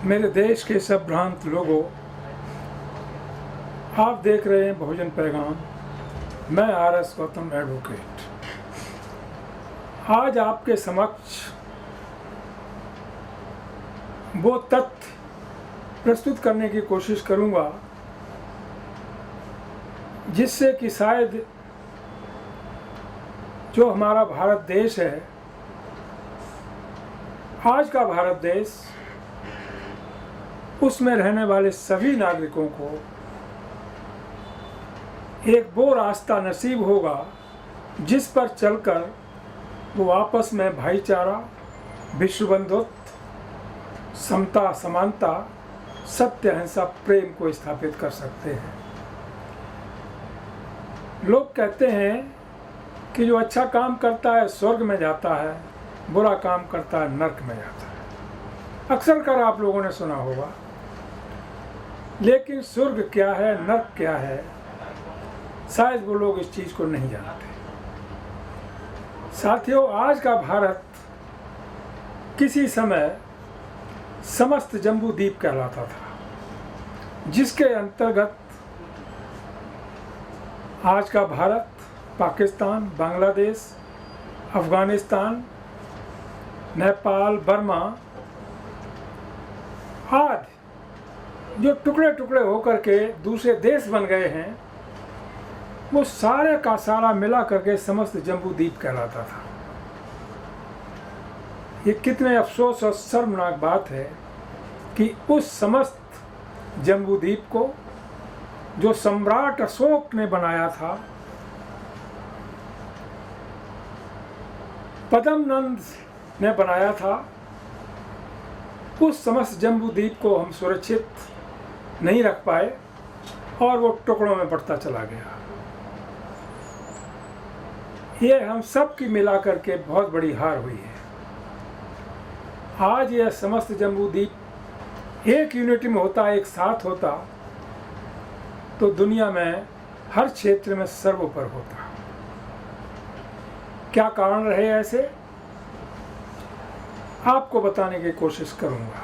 मेरे देश के सब भ्रांत लोगों, आप देख रहे हैं बहुजन पैगाम। मैं RS गौतम एडवोकेट आज आपके समक्ष वो तथ्य प्रस्तुत करने की कोशिश करूंगा जिससे कि शायद जो हमारा भारत देश है, आज का भारत देश, उसमें रहने वाले सभी नागरिकों को एक वो रास्ता नसीब होगा जिस पर चलकर वो आपस में भाईचारा, विश्व बंधुत्व, समता, समानता, सत्य, अहिंसा, प्रेम को स्थापित कर सकते हैं। लोग कहते हैं कि जो अच्छा काम करता है स्वर्ग में जाता है, बुरा काम करता है नरक में जाता है। अक्सर कर आप लोगों ने सुना होगा, लेकिन स्वर्ग क्या है, नरक क्या है, शायद वो लोग इस चीज़ को नहीं जानते। साथियों, आज का भारत किसी समय समस्त जम्बू द्वीप कहलाता था, जिसके अंतर्गत आज का भारत, पाकिस्तान, बांग्लादेश, अफगानिस्तान, नेपाल, बर्मा आदि जो टुकड़े टुकड़े होकर के दूसरे देश बन गए हैं, वो सारे का सारा मिला करके समस्त जम्बू द्वीप कहलाता था। ये कितने अफसोस और शर्मनाक बात है कि उस समस्त जम्बू द्वीप को जो सम्राट अशोक ने बनाया था, पद्मनंद ने बनाया था, उस समस्त जम्बू द्वीप को हम सुरक्षित नहीं रख पाए और वो टुकड़ों में बढ़ता चला गया। ये हम सब की मिला करके बहुत बड़ी हार हुई है। आज यह समस्त जम्बू द्वीप एक यूनिटी में होता, एक साथ होता, तो दुनिया में हर क्षेत्र में सर्वोपर होता। क्या कारण रहे ऐसे, आपको बताने की कोशिश करूंगा।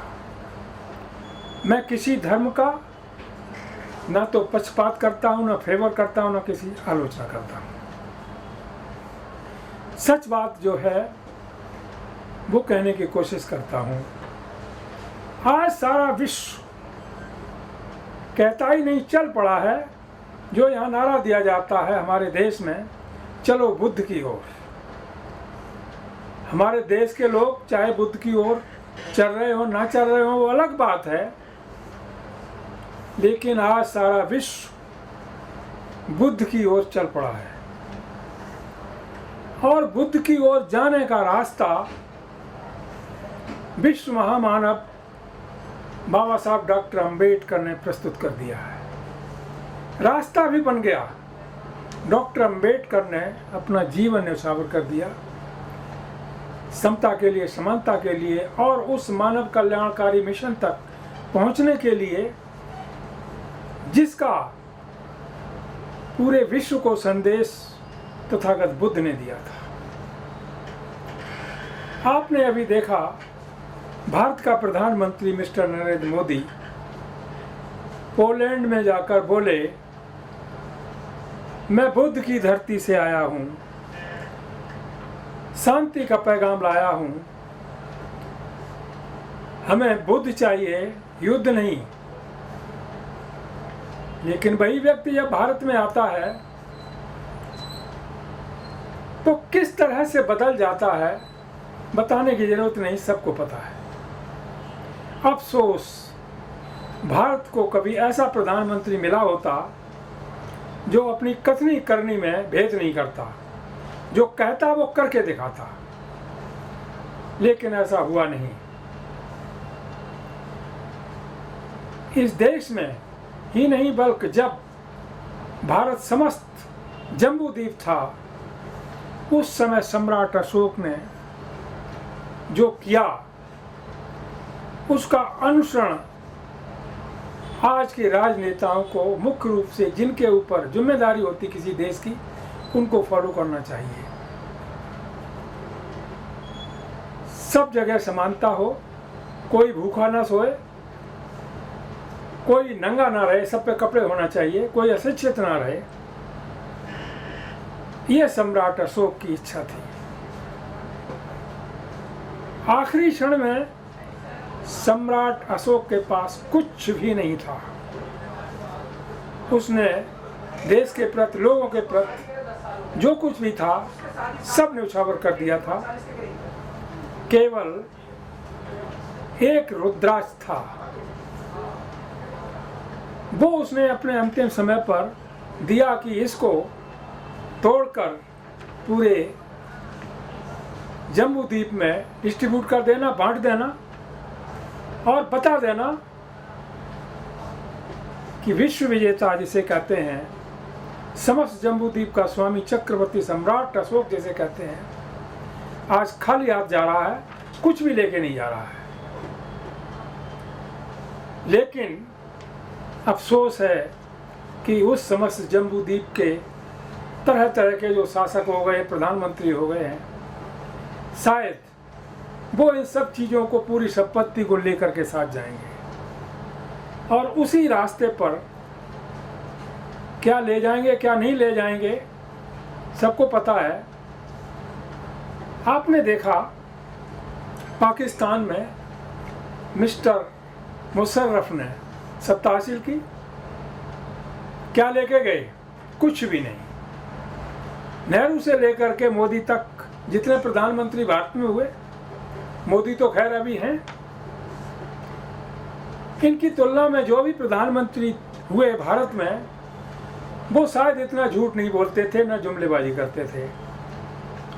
मैं किसी धर्म का ना तो पक्षपात करता हूं, ना फेवर करता हूं, ना किसी आलोचना करता हूं। सच बात जो है वो कहने की कोशिश करता हूं। आज सारा विश्व कहता ही नहीं, चल पड़ा है। जो यहाँ नारा दिया जाता है हमारे देश में, चलो बुद्ध की ओर। हमारे देश के लोग चाहे बुद्ध की ओर चल रहे हो ना चल रहे हो, वो अलग बात है, लेकिन आज सारा विश्व बुद्ध की ओर चल पड़ा है। और बुद्ध की ओर जाने का रास्ता विश्व महामानव बाबा साहब डॉक्टर अंबेडकर ने प्रस्तुत कर दिया है। रास्ता भी बन गया। डॉक्टर अंबेडकर ने अपना जीवन न्यौछावर कर दिया समता के लिए, समानता के लिए और उस मानव कल्याणकारी मिशन तक पहुंचने के लिए जिसका पूरे विश्व को संदेश तथागत बुद्ध ने दिया था। आपने अभी देखा, भारत का प्रधानमंत्री मिस्टर नरेंद्र मोदी पोलैंड में जाकर बोले, मैं बुद्ध की धरती से आया हूं, शांति का पैगाम लाया हूं, हमें बुद्ध चाहिए, युद्ध नहीं। लेकिन वही व्यक्ति जब भारत में आता है तो किस तरह से बदल जाता है, बताने की जरूरत नहीं, सबको पता है। अफसोस, भारत को कभी ऐसा प्रधानमंत्री मिला होता जो अपनी कथनी करनी में भेद नहीं करता, जो कहता वो करके दिखाता, लेकिन ऐसा हुआ नहीं। इस देश में ही नहीं बल्कि जब भारत समस्त जम्बू द्वीप था, उस समय सम्राट अशोक ने जो किया उसका अनुसरण आज के राजनेताओं को मुख्य रूप से, जिनके ऊपर जिम्मेदारी होती किसी देश की, उनको फॉलो करना चाहिए। सब जगह समानता हो, कोई भूखा ना सोए, कोई नंगा ना रहे, सब पे कपड़े होना चाहिए, कोई अशिक्षित ना रहे। यह सम्राट अशोक की इच्छा थी। आखिरी क्षण में सम्राट अशोक के पास कुछ भी नहीं था। उसने देश के प्रति, लोगों के प्रति जो कुछ भी था सब न्यौछावर कर दिया था। केवल एक रुद्राक्ष था, वो उसने अपने अंतिम समय पर दिया कि इसको तोड़कर पूरे जम्बू द्वीप में डिस्ट्रीब्यूट कर देना, बांट देना और बता देना कि विश्व विजेता जिसे कहते हैं, समस्त जम्बू द्वीप का स्वामी चक्रवर्ती सम्राट अशोक जिसे कहते हैं, आज खाली हाथ जा रहा है, कुछ भी लेके नहीं जा रहा है। लेकिन अफसोस है कि उस समस्त जम्बू द्वीप के तरह तरह के जो शासक हो गए, प्रधानमंत्री हो गए हैं, शायद वो इन सब चीज़ों को, पूरी संपत्ति को लेकर के साथ जाएंगे और उसी रास्ते पर क्या ले जाएंगे क्या नहीं ले जाएंगे सबको पता है। आपने देखा पाकिस्तान में मिस्टर मुशर्रफ ने सत्ता हासिल की, क्या लेके गए? कुछ भी नहीं। नेहरू से लेकर के मोदी तक जितने प्रधानमंत्री भारत में हुए, मोदी तो खैर अभी हैं, इनकी तुलना में जो भी प्रधानमंत्री हुए भारत में, वो शायद इतना झूठ नहीं बोलते थे, न जुमलेबाजी करते थे।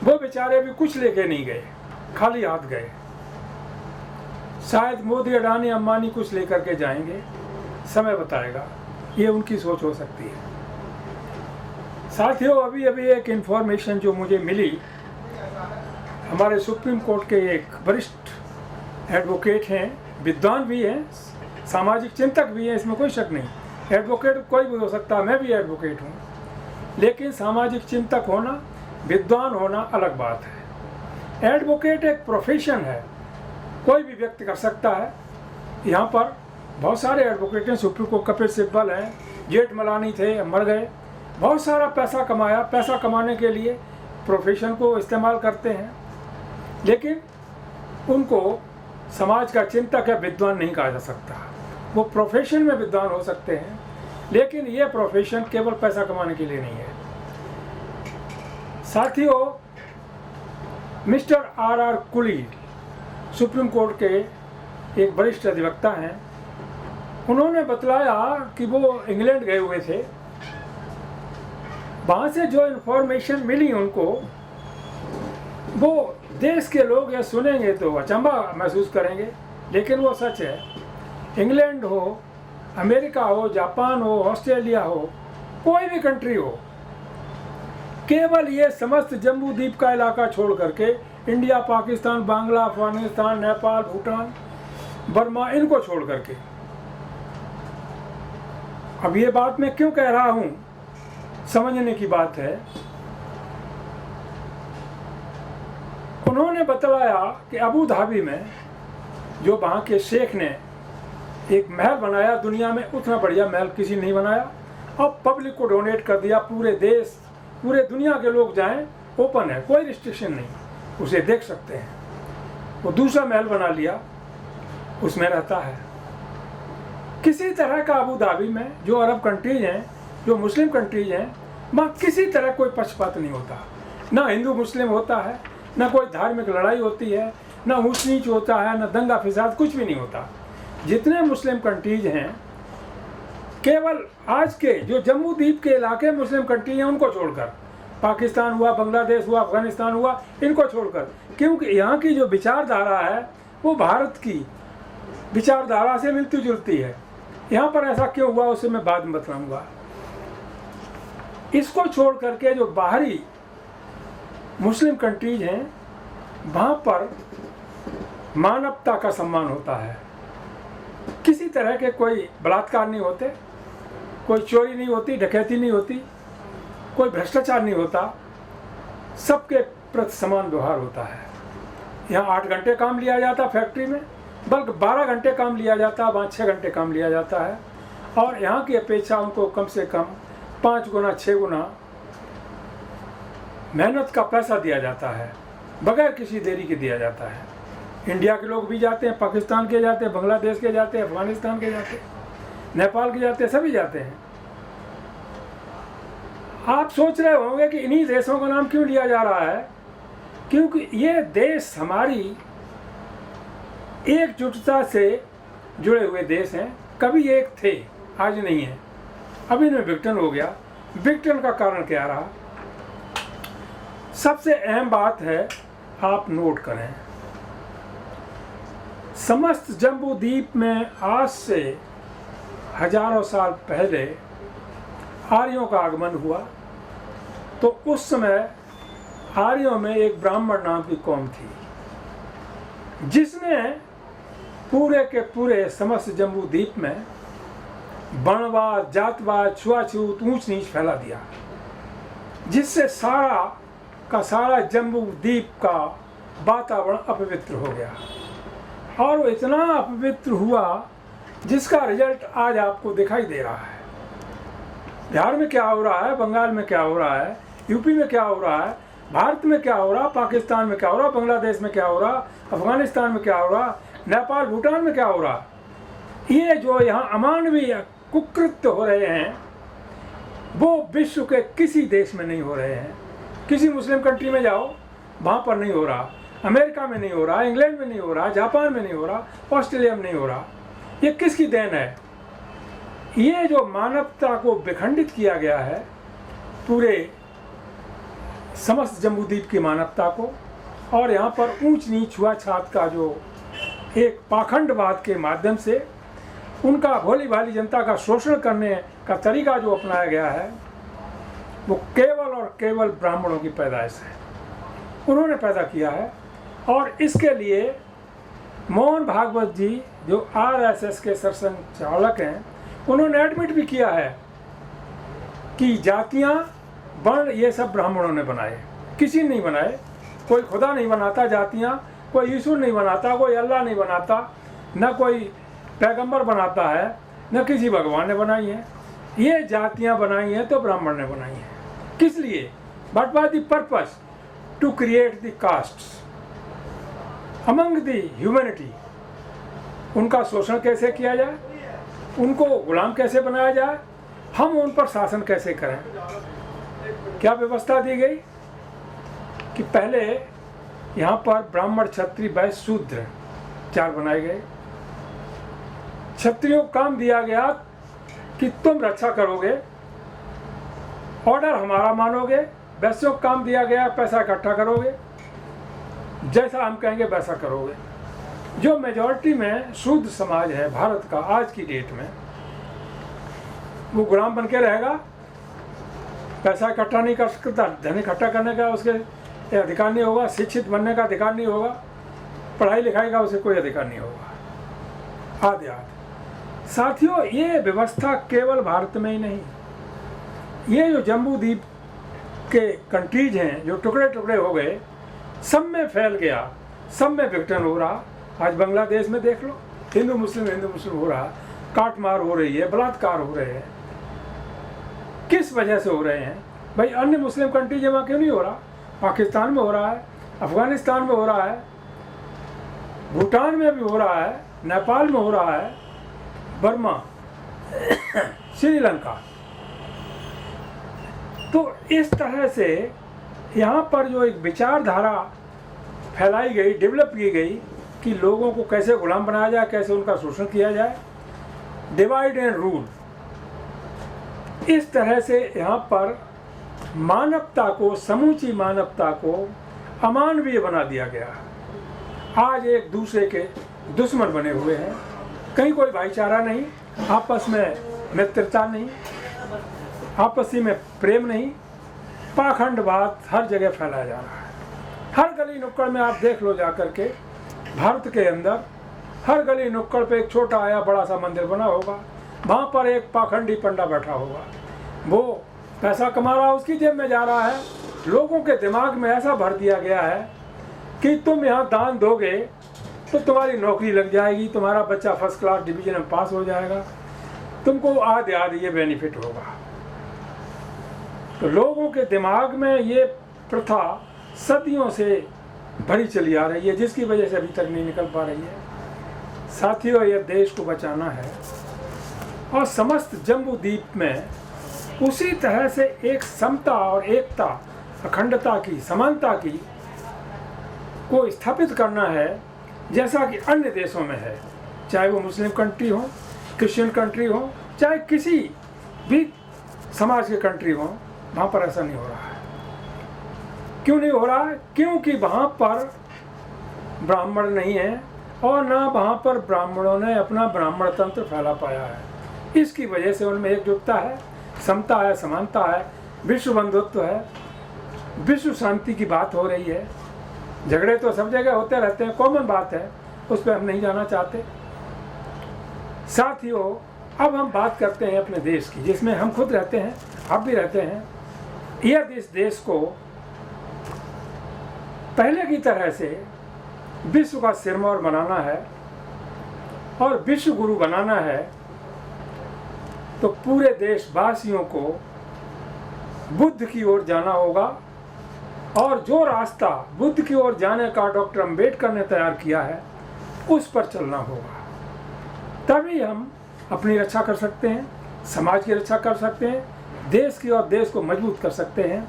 वो बेचारे भी कुछ लेके नहीं गए, खाली हाथ गए। शायद मोदी, अडानी, अंबानी कुछ लेकर के जाएंगे, समय बताएगा, ये उनकी सोच हो सकती है। साथियों, अभी अभी एक इन्फॉर्मेशन जो मुझे मिली, हमारे सुप्रीम कोर्ट के एक वरिष्ठ एडवोकेट हैं, विद्वान भी हैं, सामाजिक चिंतक भी हैं, इसमें कोई शक नहीं। एडवोकेट कोई भी हो सकता है, मैं भी एडवोकेट हूँ, लेकिन सामाजिक चिंतक होना, विद्वान होना अलग बात है। एडवोकेट एक प्रोफेशन है, कोई भी व्यक्ति कर सकता है। यहाँ पर बहुत सारे एडवोकेट हैं, सुप्रीम कोर्ट कपिल सिब्बल हैं, जेठमलानी थे, मर गए। बहुत सारा पैसा कमाया, पैसा कमाने के लिए प्रोफेशन को इस्तेमाल करते हैं, लेकिन उनको समाज का चिंतक या विद्वान नहीं कहा जा सकता। वो प्रोफेशन में विद्वान हो सकते हैं, लेकिन ये प्रोफेशन केवल पैसा कमाने के लिए नहीं है। साथियों, mister R Kuli supreme court के एक वरिष्ठ अधिवक्ता हैं, उन्होंने बतलाया कि वो इंग्लैंड गए हुए थे। वहाँ से जो इन्फॉर्मेशन मिली उनको, वो देश के लोग ये सुनेंगे तो अचंभा महसूस करेंगे, लेकिन वो सच है। इंग्लैंड हो, अमेरिका हो, जापान हो, ऑस्ट्रेलिया हो, कोई भी कंट्री हो, केवल ये समस्त जम्बू द्वीप का इलाका छोड़ करके इंडिया, पाकिस्तान, बांग्ला, अफगानिस्तान, नेपाल, भूटान, बर्मा, इनको छोड़ करके। अब ये बात मैं क्यों कह रहा हूँ, समझने की बात है। उन्होंने बतलाया कि अबू धाबी में जो वहाँ के शेख ने एक महल बनाया, दुनिया में उतना बढ़िया महल किसी ने नहीं बनाया, और पब्लिक को डोनेट कर दिया। पूरे देश, पूरे दुनिया के लोग जाएं, ओपन है, कोई रिस्ट्रिक्शन नहीं, उसे देख सकते हैं। वो दूसरा महल बना लिया, उसमें रहता है। किसी तरह का अबू धाबी में जो अरब कंट्रीज हैं, जो मुस्लिम कंट्रीज हैं, वहाँ किसी तरह कोई पक्षपात नहीं होता। ना हिंदू मुस्लिम होता है, ना कोई धार्मिक लड़ाई होती है, ना ऊंच नीच होता है, ना दंगा फिसाद, कुछ भी नहीं होता। जितने मुस्लिम कंट्रीज हैं, केवल आज के जो जम्मू द्वीप के इलाके मुस्लिम कंट्री हैं, उनको छोड़कर, पाकिस्तान हुआ, बांग्लादेश हुआ, अफगानिस्तान हुआ, इनको छोड़कर, क्योंकि यहाँ की जो विचारधारा है वो भारत की विचारधारा से मिलती जुलती है। यहाँ पर ऐसा क्यों हुआ उसे मैं बाद में बताऊंगा। इसको छोड़ करके जो बाहरी मुस्लिम कंट्रीज हैं, वहाँ पर मानवता का सम्मान होता है। किसी तरह के कोई बलात्कार नहीं होते, कोई चोरी नहीं होती, डकैती नहीं होती, कोई भ्रष्टाचार नहीं होता, सबके प्रति समान व्यवहार होता है। यहाँ 8 घंटे काम लिया जाता फैक्ट्री में, बल्कि 12 घंटे काम लिया जाता, वहाँ 6 घंटे काम लिया जाता है। और यहाँ की अपेक्षा उनको कम से कम 5 गुना 6 गुना मेहनत का पैसा दिया जाता है, बगैर किसी देरी के दिया जाता है। इंडिया के लोग भी जाते हैं, पाकिस्तान के जाते हैं, बांग्लादेश के जाते हैं, अफगानिस्तान के जाते हैं, नेपाल के जाते हैं, सभी जाते हैं। आप सोच रहे होंगे कि इन्हीं देशों का नाम क्यों लिया जा रहा है, क्योंकि ये देश हमारी एकजुटता से जुड़े हुए देश हैं। कभी एक थे, आज नहीं है, अभी इनमें विघटन हो गया। विघटन का कारण क्या रहा? सबसे अहम बात है, आप नोट करें, समस्त जम्बू द्वीप में आज से हजारों साल पहले आर्यों का आगमन हुआ। तो उस समय आर्यों में एक ब्राह्मण नाम की कौम थी, जिसने पूरे के पूरे समस्त जम्बू द्वीप में वर्णवाद, जातवाद, छुआछूत, ऊंच नीच फैला दिया, जिससे सारा का सारा जम्बू द्वीप का वातावरण अपवित्र हो गया। और वो इतना अपवित्र हुआ जिसका रिजल्ट आज आपको दिखाई दे रहा है। बिहार में क्या हो रहा है, बंगाल में क्या हो रहा है, यूपी में क्या हो रहा है, भारत में क्या हो रहा, पाकिस्तान में क्या हो रहा, बांग्लादेश में क्या हो रहा, अफगानिस्तान में क्या हो रहा, नेपाल भूटान में क्या हो रहा। ये जो यहाँ अमानवीय कुकृत्य हो रहे हैं वो विश्व के किसी देश में नहीं हो रहे हैं। किसी मुस्लिम कंट्री में जाओ, वहाँ पर नहीं हो रहा, अमेरिका में नहीं हो रहा, इंग्लैंड में नहीं हो रहा, जापान में नहीं हो रहा, ऑस्ट्रेलिया में नहीं हो रहा। ये किसकी देन है? ये जो मानवता को विखंडित किया गया है, पूरे समस्त जम्बूद्वीप की मानवता को, और यहाँ पर ऊंच नीच छुआछूत का जो एक पाखंडवाद के माध्यम से उनका भोली भाली जनता का शोषण करने का तरीका जो अपनाया गया है, वो केवल और केवल ब्राह्मणों की पैदाइश है, उन्होंने पैदा किया है। और इसके लिए मोहन भागवत जी जो आरएसएस के सरसंघचालक हैं, उन्होंने एडमिट भी किया है कि जातियां, वर्ण ये सब ब्राह्मणों ने बनाए, किसी ने नहीं बनाए। कोई खुदा नहीं बनाता जातियां, कोई ईश्वर नहीं बनाता, कोई अल्लाह नहीं बनाता, न कोई पैगंबर बनाता है, न किसी भगवान ने बनाई है। ये जातियां बनाई हैं तो ब्राह्मण ने बनाई हैं। किस लिए? But by the purpose to create the castes among the humanity. उनका शोषण कैसे किया जाए, उनको गुलाम कैसे बनाया जाए, हम उन पर शासन कैसे करें। क्या व्यवस्था दी गई कि पहले यहाँ पर ब्राह्मण, क्षत्रिय, वैश्य, शूद्र 4 बनाए गए। क्षत्रियों को काम दिया गया कि तुम रक्षा करोगे, ऑर्डर हमारा मानोगे। वैश्यों को काम दिया गया पैसा इकट्ठा करोगे, जैसा हम कहेंगे वैसा करोगे। जो मेजॉरिटी में शूद्र समाज है भारत का आज की डेट में, वो गुलाम बन के रहेगा, पैसा इकट्ठा नहीं कर सकता, धन इकट्ठा करने का उसके अधिकार नहीं होगा, शिक्षित बनने का अधिकार नहीं होगा, पढ़ाई लिखाई का उसे कोई अधिकार नहीं होगा, आदि आदि। साथियों, ये व्यवस्था केवल भारत में ही नहीं, ये जो जम्बू द्वीप के कंट्रीज हैं जो टुकड़े टुकड़े हो गए, सब में फैल गया, सब में विघटन हो रहा। आज बांग्लादेश में देख लो, हिंदू मुस्लिम हो रहा, काटमार हो रही है, बलात्कार हो रहे हैं। किस वजह से हो रहे हैं भाई? अन्य मुस्लिम कंट्रीज में क्यों नहीं हो रहा? पाकिस्तान में हो रहा है, अफगानिस्तान में हो रहा है, भूटान में भी हो रहा है, नेपाल में हो रहा है, बर्मा, श्रीलंका। तो इस तरह से यहाँ पर जो एक विचारधारा फैलाई गई, डेवलप की गई कि लोगों को कैसे गुलाम बनाया जाए, कैसे उनका शोषण किया जाए, डिवाइड एंड रूल। इस तरह से यहाँ पर मानवता को, समूची मानवता को अमानवीय बना दिया गया। आज एक दूसरे के दुश्मन बने हुए हैं, कहीं कोई भाईचारा नहीं, आपस में मित्रता नहीं, आपसी में प्रेम नहीं, पाखंडवाद हर जगह फैलाया जा रहा है। हर गली नुक्कड़ में आप देख लो जाकर के, भारत के अंदर हर गली नुक्कड़ पे एक छोटा या बड़ा सा मंदिर बना होगा, वहाँ पर एक पाखंडी पंडा बैठा होगा, वो पैसा कमा रहा है, उसकी जेब में जा रहा है। लोगों के दिमाग में ऐसा भर दिया गया है कि तुम यहाँ दान दोगे तो तुम्हारी नौकरी लग जाएगी, तुम्हारा बच्चा फर्स्ट क्लास डिवीजन में पास हो जाएगा, तुमको आधे आधे ये बेनिफिट होगा। तो लोगों के दिमाग में ये प्रथा सदियों से भरी चली आ रही है, जिसकी वजह से अभी तक नहीं निकल पा रही है। साथियों, यह देश को बचाना है और समस्त जम्बू द्वीप में उसी तरह से एक समता और एकता, अखंडता की, समानता की को स्थापित करना है जैसा कि अन्य देशों में है, चाहे वो मुस्लिम कंट्री हो, क्रिश्चियन कंट्री हो, चाहे किसी भी समाज के कंट्री हो। वहाँ पर ऐसा नहीं हो रहा है। क्यों नहीं हो रहा है? क्योंकि वहाँ पर ब्राह्मण नहीं है और ना वहाँ पर ब्राह्मणों ने अपना ब्राह्मण तंत्र फैला पाया है। इसकी वजह से उनमें एकजुटता है, समता है, समानता है, विश्व बंधुत्व है, विश्व शांति की बात हो रही है। झगड़े तो सब जगह होते रहते हैं, कॉमन बात है, उस पर हम नहीं जाना चाहते। साथियों, अब हम बात करते हैं अपने देश की, जिसमें हम खुद रहते हैं, आप भी रहते हैं। यह इस देश को पहले की तरह से विश्व का सिरमौर बनाना है और विश्व गुरु बनाना है, तो पूरे देशवासियों को बुद्ध की ओर जाना होगा। और जो रास्ता बुद्ध की ओर जाने का डॉक्टर अंबेडकर ने तैयार किया है, उस पर चलना होगा। तभी हम अपनी रक्षा कर सकते हैं, समाज की रक्षा कर सकते हैं, देश की और देश को मजबूत कर सकते हैं।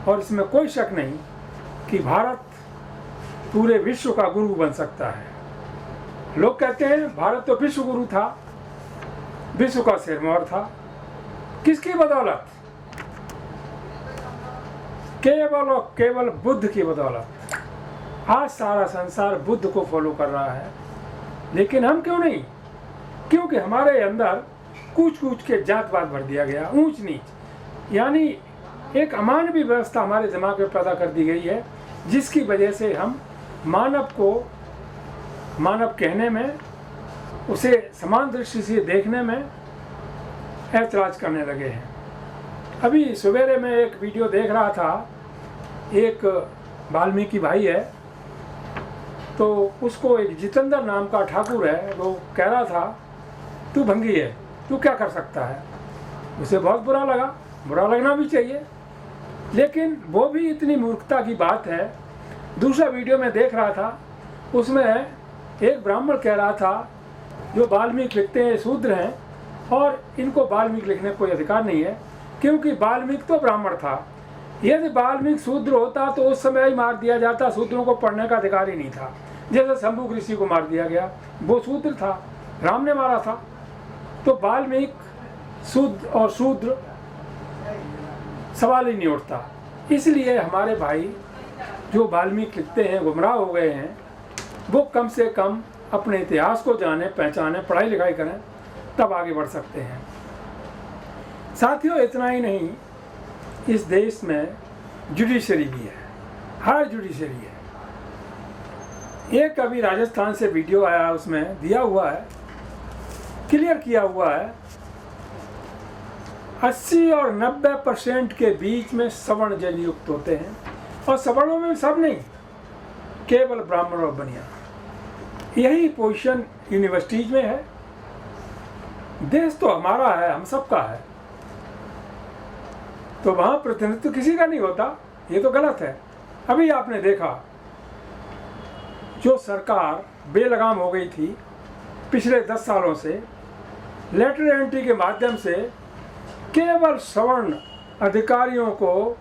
और इसमें कोई शक नहीं कि भारत पूरे विश्व का गुरु बन सकता है। लोग कहते हैं भारत तो विश्व गुरु था, विश्व का सिरमौर था। किसकी बदौलत? केवल और केवल बुद्ध की बदौलत। आज सारा संसार बुद्ध को फॉलो कर रहा है, लेकिन हम क्यों नहीं? क्योंकि हमारे अंदर कूच कूच के जातवाद भर दिया गया, ऊंच नीच, यानी एक अमानवीय व्यवस्था हमारे दिमाग में पैदा कर दी गई है, जिसकी वजह से हम मानव को मानव कहने में, उसे समान दृष्टि से देखने में ऐतराज करने लगे हैं। अभी सवेरे में एक वीडियो देख रहा था, एक वाल्मीकि भाई है, तो उसको एक जितेंद्र नाम का ठाकुर है, वो कह रहा था तू भंगी है, तू क्या कर सकता है। उसे बहुत बुरा लगा, बुरा लगना भी चाहिए, लेकिन वो भी इतनी मूर्खता की बात है। दूसरा वीडियो में देख रहा था, उसमें एक ब्राह्मण कह रहा था जो वाल्मीकि लिखते हैं शूद्र हैं और इनको वाल्मीकि लिखने का कोई अधिकार नहीं है, क्योंकि वाल्मीकि तो ब्राह्मण था। यदि वाल्मीकि शूद्र होता तो उस समय ही मार दिया जाता, शूद्रों को पढ़ने का अधिकार ही नहीं था। जैसे शंभु ऋषि को मार दिया गया, वो शूद्र था, राम ने मारा था। तो वाल्मीकि शुद्ध और शूद्र सवाल ही नहीं उठता। इसलिए हमारे भाई जो वाल्मीकि लिखते हैं गुमराह हो गए हैं, वो कम से कम अपने इतिहास को जाने, पहचाने, पढ़ाई लिखाई करें, तब आगे बढ़ सकते हैं। साथियों, इतना ही नहीं, इस देश में जुडिशरी भी है, हर जुडिशरी है। एक अभी राजस्थान से वीडियो आया, उसमें दिया हुआ है, क्लियर किया हुआ है, 80 और 90% के बीच में सवर्ण जन युक्त होते हैं, और सवर्णों में सब नहीं, केवल ब्राह्मण और बनिया। यही पोजीशन यूनिवर्सिटीज में है। देश तो हमारा है, हम सबका है, तो वहाँ प्रतिनिधित्व किसी का नहीं होता, ये तो गलत है। अभी आपने देखा जो सरकार बेलगाम हो गई थी पिछले 10 सालों से, लेटर एंट्री के माध्यम से केवल सवर्ण अधिकारियों को,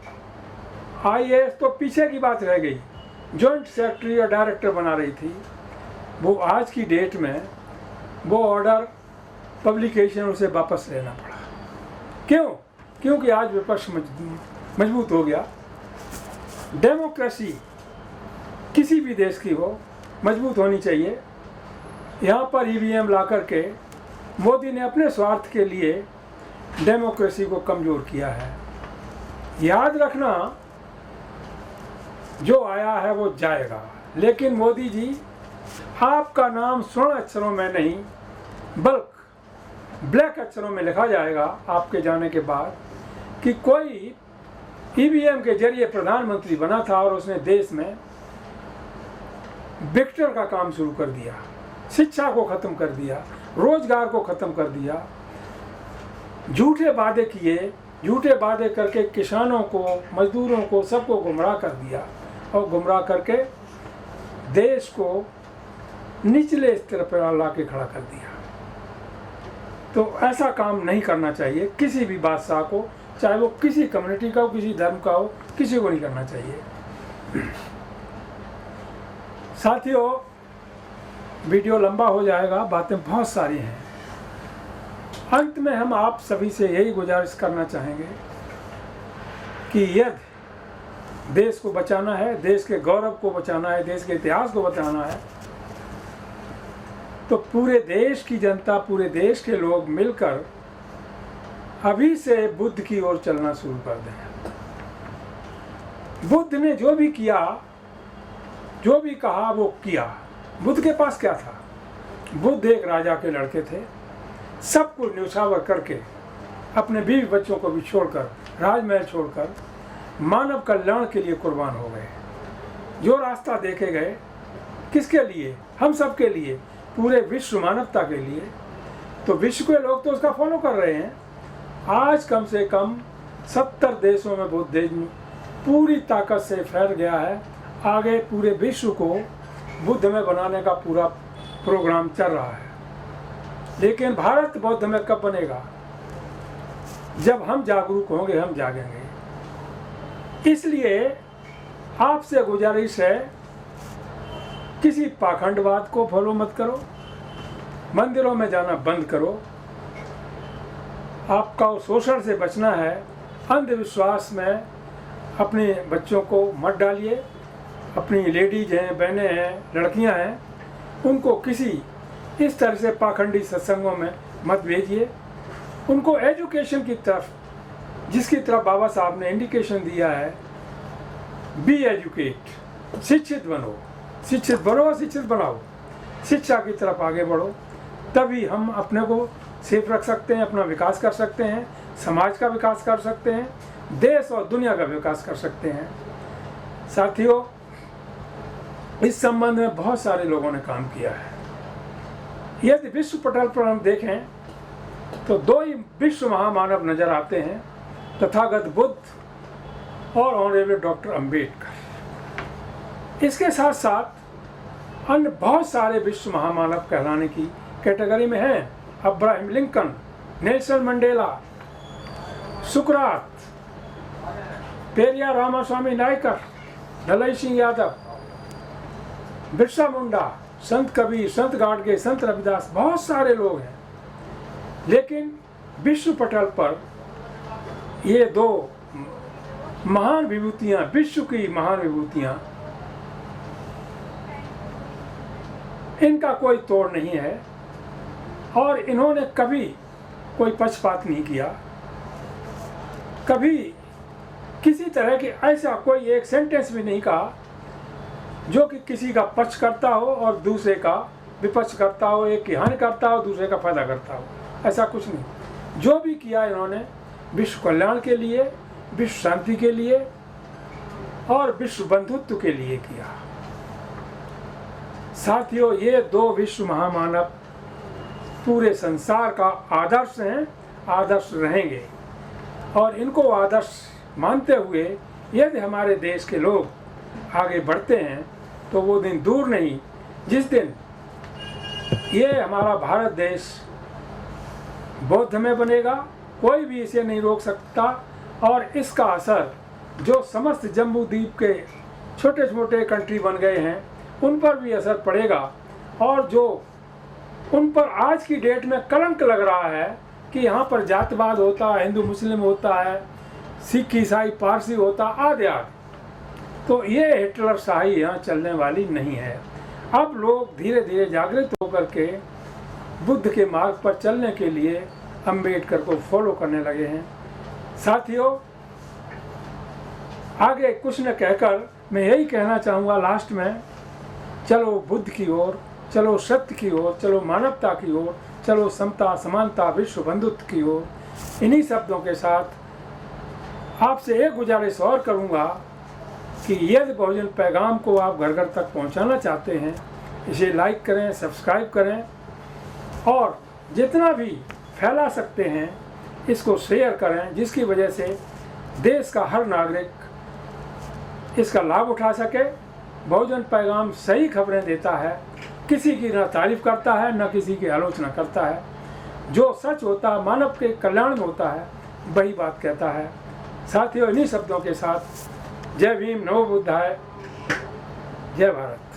आईएएस तो पीछे की बात रह गई, जॉइंट सेक्रेटरी और डायरेक्टर बना रही थी। वो आज की डेट में वो ऑर्डर पब्लिकेशन उसे वापस लेना पड़ा। क्यों? क्योंकि आज विपक्ष मजबूत हो गया। डेमोक्रेसी किसी भी देश की हो, मजबूत होनी चाहिए। यहाँ पर ईवीएम ला करके मोदी ने अपने स्वार्थ के लिए डेमोक्रेसी को कमज़ोर किया है। याद रखना, जो आया है वो जाएगा, लेकिन मोदी जी, आपका नाम स्वर्ण अक्षरों में नहीं बल्कि ब्लैक अक्षरों में लिखा जाएगा आपके जाने के बाद कि कोई ईवीएम के जरिए प्रधानमंत्री बना था और उसने देश में विक्टर का काम शुरू कर दिया, शिक्षा को ख़त्म कर दिया, रोजगार को ख़त्म कर दिया, झूठे वादे किए, झूठे वादे करके किसानों को, मजदूरों को, सबको गुमराह कर दिया और गुमराह करके देश को निचले स्तर पर ला के खड़ा कर दिया। तो ऐसा काम नहीं करना चाहिए किसी भी बादशाह को, चाहे वो किसी कम्युनिटी का हो, किसी धर्म का हो, किसी को नहीं करना चाहिए। साथियों, वीडियो लंबा हो जाएगा, बातें बहुत सारी हैं। अंत में हम आप सभी से यही गुजारिश करना चाहेंगे कि यदि देश को बचाना है, देश के गौरव को बचाना है, देश के इतिहास को बचाना है, तो पूरे देश की जनता, पूरे देश के लोग मिलकर अभी से बुद्ध की ओर चलना शुरू कर दें। बुद्ध ने जो भी किया, जो भी कहा वो किया। बुद्ध के पास क्या था? बुद्ध एक राजा के लड़के थे, सब कुछ न्यौछावर करके अपने बीवी बच्चों को भी छोड़कर, राजमहल छोड़कर मानव कल्याण के लिए कुर्बान हो गए। जो रास्ता देखे गए, किसके लिए? हम सब के लिए, पूरे विश्व मानवता के लिए। तो विश्व के लोग तो उसका फॉलो कर रहे हैं। आज कम से कम 70 देशों में बुद्धिज्म पूरी ताकत से फैल गया है। आगे पूरे विश्व को बुद्ध में बनाने का पूरा प्रोग्राम चल रहा है। लेकिन भारत बौद्ध में कब बनेगा? जब हम जागरूक होंगे, हम जागेंगे। इसलिए आपसे गुजारिश है, किसी पाखंडवाद को फॉलो मत करो, मंदिरों में जाना बंद करो। आपका शोषण से बचना है, अंधविश्वास में अपने बच्चों को मत डालिए। अपनी लेडीज हैं, बहनें हैं, लड़कियां हैं, उनको किसी इस तरह से पाखंडी सत्संगों में मत भेजिए। उनको एजुकेशन की तरफ, जिसकी तरफ बाबा साहब ने इंडिकेशन दिया है, बी एजुकेट, शिक्षित बनो, शिक्षित बनो, शिक्षित बनाओ, शिक्षा की तरफ आगे बढ़ो। तभी हम अपने को सेफ रख सकते हैं, अपना विकास कर सकते हैं, समाज का विकास कर सकते हैं, देश और दुनिया का विकास कर सकते हैं। साथियों, इस संबंध में बहुत सारे लोगों ने काम किया है। यदि विश्व पटल पर हम देखें तो दो ही विश्व महामानव नजर आते हैं, तथागत बुद्ध और ऑनरेबल डॉक्टर अंबेडकर। इसके साथ साथ अन्य बहुत सारे विश्व महामानव कहलाने की कैटेगरी में हैं। अब्राहम लिंकन, नेल्सन मंडेला, सुकरात, पेरियार रामास्वामी नायकर, दलाई सिंह यादव, बिरसा मुंडा, संत कबीर, संत गाडगे, संत रविदास, बहुत सारे लोग हैं। लेकिन विश्व पटल पर ये दो महान विभूतियां, विश्व की महान विभूतियां, इनका कोई तोड़ नहीं है और इन्होंने कभी कोई पक्षपात नहीं किया। कभी किसी तरह की ऐसा कोई एक सेंटेंस भी नहीं कहा जो कि किसी का पक्ष करता हो और दूसरे का विपक्ष करता हो, एक की हानि करता हो, दूसरे का फायदा करता हो। ऐसा कुछ नहीं। जो भी किया इन्होंने विश्व कल्याण के लिए, विश्व शांति के लिए और विश्व बंधुत्व के लिए किया। साथियों, ये दो विश्व महामानव पूरे संसार का आदर्श हैं, आदर्श रहेंगे। और इनको आदर्श मानते हुए यदि हमारे देश के लोग आगे बढ़ते हैं तो वो दिन दूर नहीं जिस दिन ये हमारा भारत देश बौद्ध में बनेगा। कोई भी इसे नहीं रोक सकता और इसका असर जो समस्त जम्बू द्वीप के छोटे छोटे कंट्री बन गए हैं उन पर भी असर पड़ेगा। और जो उन पर आज की डेट में कलंक लग रहा है कि यहाँ पर जातवाद होता है, हिंदू मुस्लिम होता है, सिख ईसाई पारसी होता, आदि आदि, तो ये हिटलर शाही यहाँ चलने वाली नहीं है। अब लोग धीरे धीरे जागृत होकर के बुद्ध के मार्ग पर चलने के लिए अंबेडकर को फॉलो करने लगे हैं। साथियों, आगे कुछ न कहकर मैं यही कहना चाहूँगा लास्ट में, चलो बुद्ध की ओर, चलो सत्य की ओर, चलो मानवता की ओर, चलो समता समानता विश्व बंधुत्व की ओर। इन्हीं शब्दों के साथ आपसे एक गुजारिश और करूँगा कि यदि बहुजन पैगाम को आप घर घर तक पहुंचाना चाहते हैं, इसे लाइक करें, सब्सक्राइब करें और जितना भी फैला सकते हैं इसको शेयर करें, जिसकी वजह से देश का हर नागरिक इसका लाभ उठा सके। बहुजन पैगाम सही खबरें देता है, किसी की न तारीफ करता है न किसी की आलोचना करता है। जो सच होता है, मानव के कल्याण में होता है, वही बात कहता है। साथियों, इन्हीं शब्दों के साथ जय भीम, नमो बुद्धाय, जय भारत।